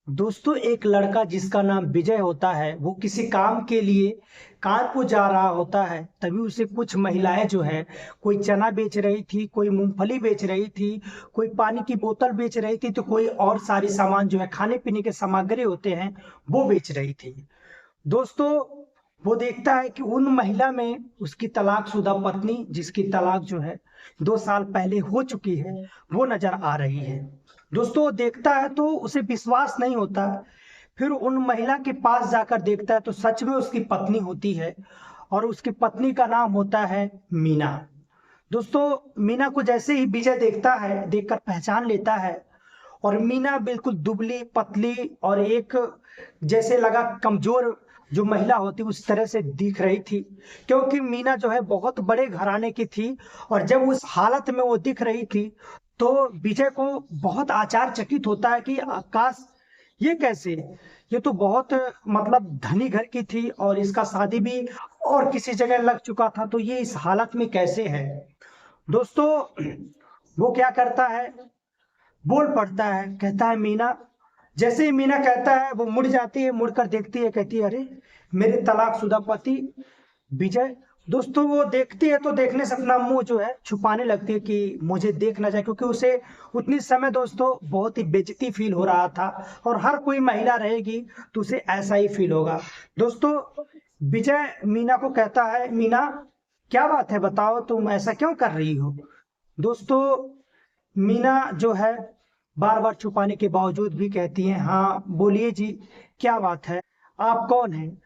दोस्तों, एक लड़का जिसका नाम विजय होता है, वो किसी काम के लिए कानपुर जा रहा होता है। तभी उसे कुछ महिलाएं जो है, कोई चना बेच रही थी, कोई मूंगफली बेच रही थी, कोई पानी की बोतल बेच रही थी, तो कोई और सारी सामान जो है खाने पीने के सामग्री होते हैं, वो बेच रही थी। दोस्तों, वो देखता है कि उन महिला में उसकी तलाकशुदा पत्नी, जिसकी तलाक जो है 2 साल पहले हो चुकी है, वो नजर आ रही है। दोस्तों, वो देखता है तो उसे विश्वास नहीं होता। फिर उन महिला के पास जाकर देखता है तो सच में उसकी पत्नी होती है, और उसकी पत्नी का नाम होता है मीना। दोस्तों, मीना को जैसे ही विजय देखता है, देखकर पहचान लेता है। और मीना बिल्कुल दुबली पतली और एक जैसे लगा कमजोर जो महिला होती उस तरह से दिख रही थी, क्योंकि मीना जो है बहुत बड़े घराने की थी। और जब उस हालत में वो दिख रही थी, तो विजय को बहुत आश्चर्यचकित होता है कि आकाश, ये कैसे, ये तो बहुत मतलब धनी घर की थी और इसका शादी भी और किसी जगह लग चुका था, तो ये इस हालत में कैसे है। दोस्तों, वो क्या करता है, बोल पड़ता है, कहता है मीना। जैसे ही मीना कहता है, वो मुड़ जाती है, मुड़कर देखती है, कहती है अरे, मेरे तलाकशुदा पति विजय। दोस्तों, वो देखती है तो देखने से अपना मुंह जो है छुपाने लगती है कि मुझे देख ना जाए, क्योंकि उसे उतनी समय दोस्तों बहुत ही बेइज्जती फील हो रहा था। और हर कोई महिला रहेगी तो उसे ऐसा ही फील होगा। दोस्तों, विजय मीना को कहता है, मीना, क्या बात है, बताओ तुम ऐसा क्यों कर रही हो। दोस्तों, मीना जो है बार बार छुपाने के बावजूद भी कहती है, हाँ बोलिए जी, क्या बात है, आप कौन हैं।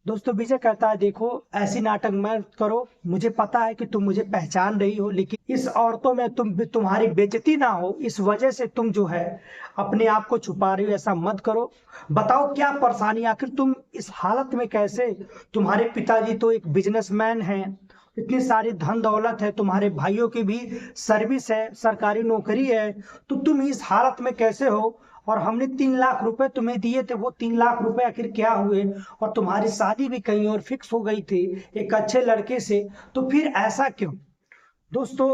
दोस्तों, विजय कहता है, देखो ऐसी नाटक मत करो, मुझे पता है कि तुम मुझे पहचान रही हो, लेकिन इस औरतों में तुम्हारी बेइज्जती ना हो, इस वजह से तुम जो है अपने आप को छुपा रही हो, ऐसा मत करो। बताओ क्या परेशानी, आखिर तुम इस हालत में कैसे। तुम्हारे पिताजी तो एक बिजनेसमैन हैं, इतनी सारी धन दौलत है, तुम्हारे भाइयों की भी सर्विस है, सरकारी नौकरी है, तो तुम इस हालत में कैसे हो। और हमने 3 लाख रुपए तुम्हें दिए थे, वो 3 लाख रुपए आखिर क्या हुए। और तुम्हारी शादी भी कहीं और फिक्स हो गई थी, एक अच्छे लड़के से, तो फिर ऐसा क्यों। दोस्तों,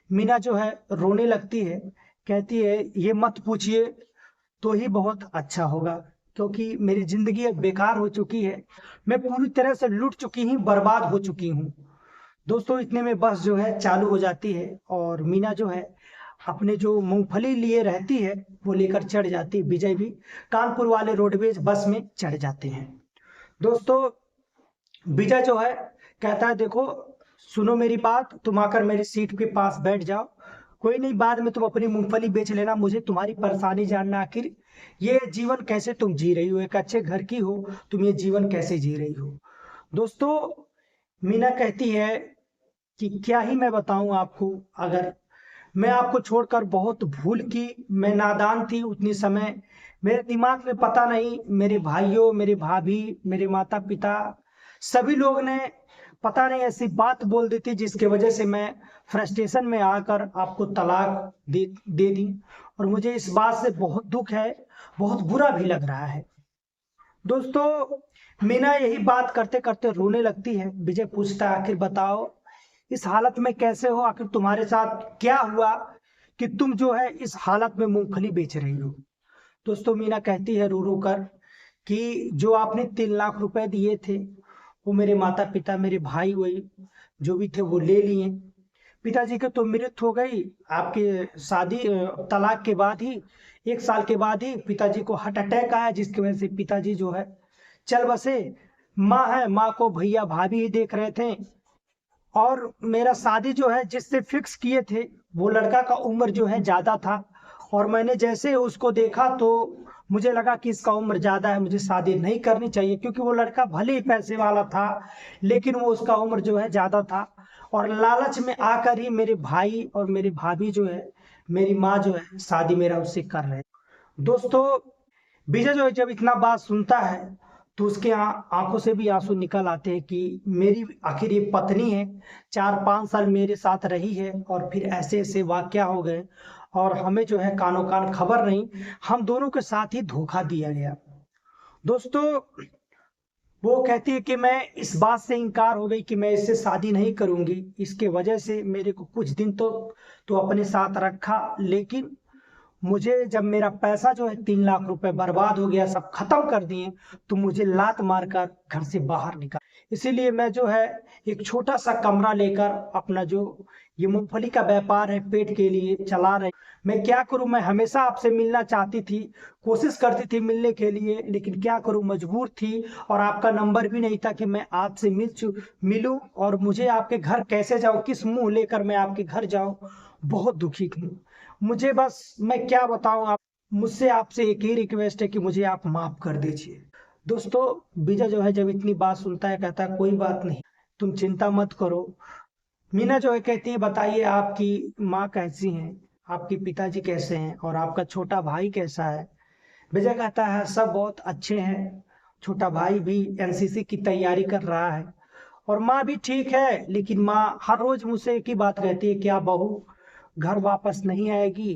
मीना जो है रोने लगती है, कहती है ये मत पूछिए, तो ही बहुत अच्छा होगा, क्योंकि मेरी जिंदगी अब बेकार हो चुकी है, मैं पूरी तरह से लूट चुकी हूँ, बर्बाद हो चुकी हूँ। दोस्तों, इतने में बस जो है चालू हो जाती है, और मीना जो है अपने जो मूंगफली लिए रहती है वो लेकर चढ़ जाती है। विजय भी कानपुर वाले रोडवेज बस में चढ़ जाते हैं। दोस्तों, विजय जो है कहता है, देखो सुनो मेरी बात, तुम आकर मेरी सीट के पास बैठ जाओ, कोई नहीं, बाद में तुम अपनी मूंगफली बेच लेना, मुझे तुम्हारी परेशानी जानना, आखिर ये जीवन कैसे तुम जी रही हो, एक अच्छे घर की हो, तुम ये जीवन कैसे जी रही हो। दोस्तों, मीना कहती है कि क्या ही मैं बताऊं आपको, अगर मैं आपको छोड़कर बहुत भूल की, मैं नादान थी उतनी समय, मेरे दिमाग में पता नहीं, मेरे भाइयों, मेरे भाभी, मेरे माता पिता, सभी लोग ने पता नहीं ऐसी बात बोल दी थी, जिसकी वजह से मैं फ्रस्ट्रेशन में आकर आपको तलाक दे दी। और मुझे इस बात से बहुत दुख है, बहुत बुरा भी लग रहा है। दोस्तों, मीना यही बात करते करते रोने लगती है। विजय पूछता है, आखिर बताओ इस हालत में कैसे हो, आखिर तुम्हारे साथ क्या हुआ कि तुम जो है इस हालत में मूंगफली बेच रही हो। दोस्तों, मीना कहती है रो रो कर कि जो आपने 3 लाख रुपए दिए थे, वो मेरे माता पिता, मेरे भाई, वही जो भी थे वो ले लिए। पिताजी की तो मृत्यु हो गई, आपके शादी तलाक के बाद ही, 1 साल के बाद ही पिताजी को हार्ट अटैक आया, जिसकी वजह से पिताजी जो है चल बसे। माँ है, माँ को भैया भाभी ही देख रहे थे। और मेरा शादी जो है जिससे फिक्स किए थे, वो लड़का का उम्र जो है ज्यादा था, और मैंने जैसे उसको देखा तो मुझे लगा कि इसका उम्र ज्यादा है, मुझे शादी नहीं करनी चाहिए, क्योंकि वो लड़का भले ही पैसे वाला था, लेकिन वो उसका उम्र जो है ज्यादा था। और लालच में आकर ही मेरे भाई और मेरी भाभी जो है, मेरी माँ जो है, शादी मेरा उससे कर रहे। दोस्तों, विजय जो है जब इतना बात सुनता है, तो उसके आंखों से भी आंसू निकल आते हैं कि मेरी आखिर ये पत्नी है, 4-5 साल मेरे साथ रही है, और फिर ऐसे ऐसे वाकया हो गए, और हमें जो है कानों कान खबर नहीं, हम दोनों के साथ ही धोखा दिया गया। दोस्तों, वो कहती है कि मैं इस बात से इनकार हो गई कि मैं इससे शादी नहीं करूंगी, इसके वजह से मेरे को कुछ दिन तो अपने साथ रखा, लेकिन मुझे जब मेरा पैसा जो है 3 लाख रुपए बर्बाद हो गया, सब खत्म कर दिए, तो मुझे लात मारकर घर से बाहर निकाल। इसीलिए मैं जो है एक छोटा सा कमरा लेकर अपना जो ये मूंगफली का व्यापार है पेट के लिए चला रही। मैं क्या करूं, मैं हमेशा आपसे मिलना चाहती थी, कोशिश करती थी मिलने के लिए, लेकिन क्या करूं, मजबूर थी। और आपका नंबर भी नहीं था कि मैं आपसे मिलूं, और मुझे आपके घर कैसे जाऊं, किस मुंह लेकर मैं आपके घर जाऊं। बहुत दुखी हूँ। मुझे बस मैं क्या बताऊं, आप मुझसे आपसे एक ही रिक्वेस्ट है कि मुझे आप माफ कर दीजिए। दोस्तों, विजय जो है जब इतनी बात सुनता है कहता है कोई बात नहीं, तुम चिंता मत करो। मीना जो है कहती है बताइए आपकी माँ कैसी हैं, आपके पिताजी कैसे हैं, और आपका छोटा भाई कैसा है। विजय कहता है सब बहुत अच्छे हैं, छोटा भाई भी एनसीसी की तैयारी कर रहा है, और माँ भी ठीक है। लेकिन माँ हर रोज मुझसे एक ही बात कहती है, क्या बहू घर वापस नहीं आएगी।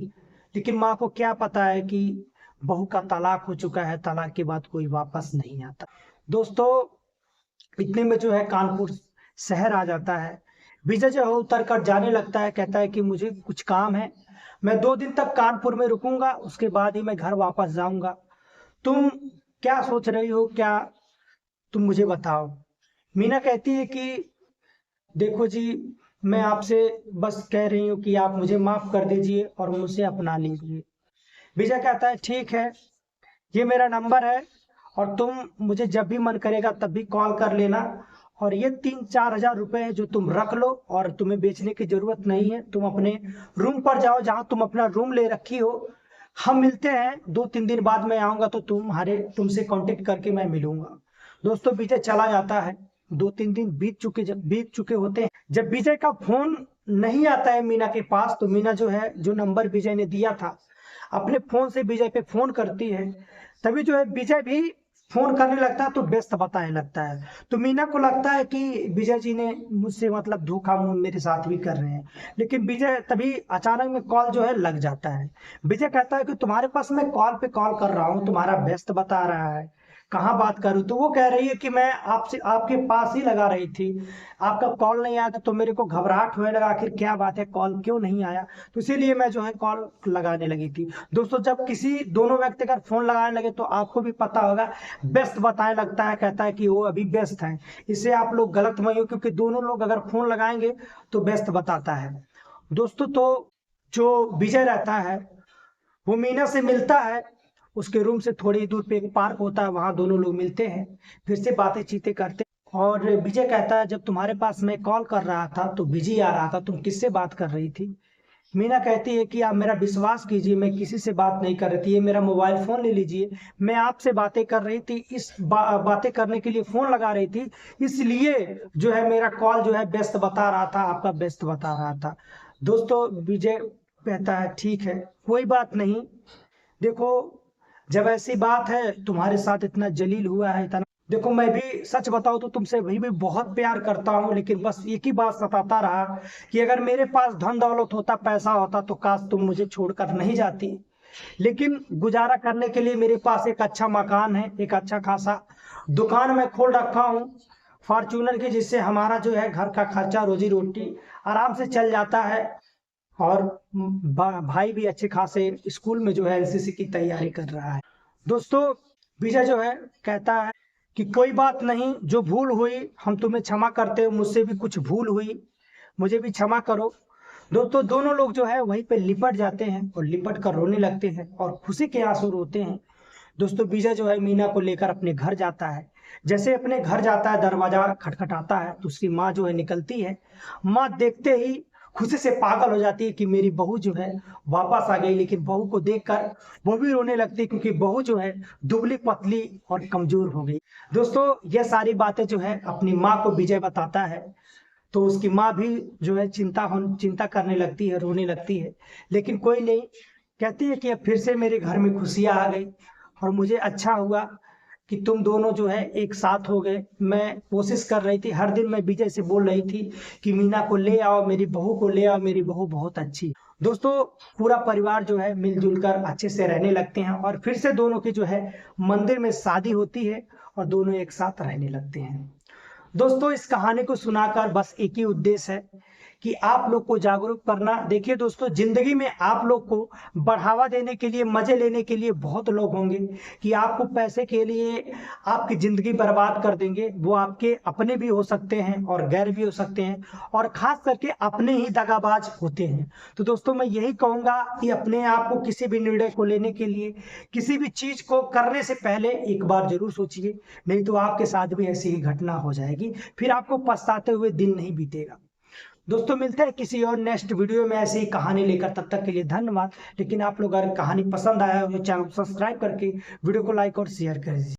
लेकिन माँ को क्या पता है कि बहू का तलाक हो चुका है, तलाक के बाद कोई वापस नहीं आता। दोस्तों, इतने में जो है कानपुर शहर आ जाता है। विजय जो है उतर कर जाने लगता है, कहता है कि मुझे कुछ काम है, मैं 2 दिन तक कानपुर में रुकूंगा, उसके बाद ही मैं घर वापस जाऊंगा। तुम क्या सोच रही हो, क्या तुम मुझे बताओ। मीना कहती है कि देखो जी, मैं आपसे बस कह रही हूँ कि आप मुझे माफ कर दीजिए और मुझे अपना लीजिए। विजय कहता है ठीक है, ये मेरा नंबर है, और तुम मुझे जब भी मन करेगा तब भी कॉल कर लेना। और ये 3-4 हजार रुपए है जो तुम रख लो, और तुम्हें बेचने की जरूरत नहीं है, तुम अपने रूम पर जाओ जहां तुम अपना रूम ले रखी हो। हम मिलते हैं 2-3 दिन बाद, मैं आऊंगा तो तुमसे कांटेक्ट करके मैं मिलूंगा। दोस्तों, विजय चला जाता है। 2-3 दिन बीत चुके होते हैं। जब विजय का फोन नहीं आता है मीना के पास, तो मीना जो है जो नंबर विजय ने दिया था अपने फोन से विजय पे फोन करती है। तभी जो है विजय भी फोन करने लगता है तो व्यस्त बताने लगता है। तो मीना को लगता है कि विजय जी ने मुझसे मतलब धोखा मेरे साथ भी कर रहे हैं। लेकिन विजय तभी अचानक में कॉल जो है लग जाता है। विजय कहता है कि तुम्हारे पास मैं कॉल पे कॉल कर रहा हूँ, तुम्हारा व्यस्त बता रहा है, कहाँ बात करूँ। तो वो कह रही है कि मैं आपसे आपके पास ही लगा रही थी, आपका कॉल नहीं आया था तो मेरे को घबराहट होने लगा, आखिर क्या बात है, कॉल क्यों नहीं आया। तो इसीलिए मैं जो है कॉल लगाने लगी थी। दोस्तों, जब किसी दोनों व्यक्ति अगर फोन लगाने लगे तो आपको भी पता होगा व्यस्त बताने लगता है, कहता है कि वो अभी व्यस्त है। इससे आप लोग गलत मत हो, क्योंकि दोनों लोग अगर फोन लगाएंगे तो व्यस्त बताता है। दोस्तों, तो जो विजय रहता है वो मीना से मिलता है। उसके रूम से थोड़ी दूर पे एक पार्क होता है, वहां दोनों लोग मिलते हैं, फिर से बातें चीतें करते हैं। और विजय कहता है जब तुम्हारे पास मैं कॉल कर रहा था तो बिजी आ रहा था, तुम किससे बात कर रही थी। मीना कहती है कि आप मेरा विश्वास कीजिए, मैं किसी से बात नहीं कर रही थी, ये मेरा मोबाइल फोन ले लीजिए, मैं आपसे बातें कर रही थी, बातें करने के लिए फोन लगा रही थी, इसलिए जो है मेरा कॉल जो है व्यस्त बता रहा था, आपका व्यस्त बता रहा था। दोस्तों, विजय कहता है ठीक है, कोई बात नहीं। देखो, जब ऐसी बात है, तुम्हारे साथ इतना जलील हुआ है, इतना, देखो मैं भी सच बताऊं तो तुमसे भी बहुत प्यार करता हूं, लेकिन बस एक ही बात सताता रहा कि अगर मेरे पास धन दौलत होता, पैसा होता, तो काश तुम मुझे छोड़कर नहीं जाती। लेकिन गुजारा करने के लिए मेरे पास एक अच्छा मकान है, एक अच्छा खासा दुकान मैं खोल रखा हूँ फॉर्च्यूनर की, जिससे हमारा जो है घर का खर्चा रोजी रोटी आराम से चल जाता है। और भाई भी अच्छे खासे स्कूल में जो है एनसीसी की तैयारी कर रहा है। दोस्तों, विजय जो है कहता है कि कोई बात नहीं, जो भूल हुई हम तुम्हें क्षमा करते हो, मुझसे भी कुछ भूल हुई, मुझे भी क्षमा करो। दोस्तों, दोनों लोग जो है वहीं पे लिपट जाते हैं और लिपट कर रोने लगते हैं और खुशी के आंसू रोते हैं। दोस्तों, विजय जो है मीना को लेकर अपने घर जाता है। जैसे अपने घर जाता है, दरवाजा खटखटाता है तो उसकी माँ जो है निकलती है। माँ देखते ही खुशी से पागल हो जाती है कि मेरी बहू जो है वापस आ गई। लेकिन बहू को देखकर वो भी रोने लगती है, क्योंकि बहू जो है दुबली पतली और कमजोर हो गई। दोस्तों, ये सारी बातें जो है अपनी माँ को विजय बताता है, तो उसकी माँ भी जो है चिंता करने लगती है, रोने लगती है। लेकिन कोई नहीं, कहती है कि अब फिर से मेरे घर में खुशियां आ गई, और मुझे अच्छा हुआ कि तुम दोनों जो है एक साथ हो गए। मैं कोशिश कर रही थी, हर दिन मैं विजय से बोल रही थी कि मीना को ले आओ, मेरी बहू को ले आओ, मेरी बहू बहुत अच्छी। दोस्तों, पूरा परिवार जो है मिलजुल कर अच्छे से रहने लगते हैं, और फिर से दोनों की जो है मंदिर में शादी होती है और दोनों एक साथ रहने लगते हैं। दोस्तों, इस कहानी को सुनाकर बस एक ही उद्देश्य है कि आप लोग को जागरूक करना। देखिए दोस्तों, जिंदगी में आप लोग को बढ़ावा देने के लिए, मजे लेने के लिए बहुत लोग होंगे कि आपको पैसे के लिए आपकी जिंदगी बर्बाद कर देंगे। वो आपके अपने भी हो सकते हैं और गैर भी हो सकते हैं, और खास करके अपने ही दगाबाज होते हैं। तो दोस्तों मैं यही कहूंगा कि अपने आप को किसी भी निर्णय को लेने के लिए, किसी भी चीज को करने से पहले एक बार जरूर सोचिए, नहीं तो आपके साथ भी ऐसी ही घटना हो जाएगी, फिर आपको पछताते हुए दिन नहीं बीतेगा। दोस्तों मिलते हैं किसी और नेक्स्ट वीडियो में ऐसी ही कहानी लेकर, तब तक के लिए धन्यवाद। लेकिन आप लोग अगर कहानी पसंद आया हो तो चैनल को सब्सक्राइब करके वीडियो को लाइक और शेयर कर दीजिए।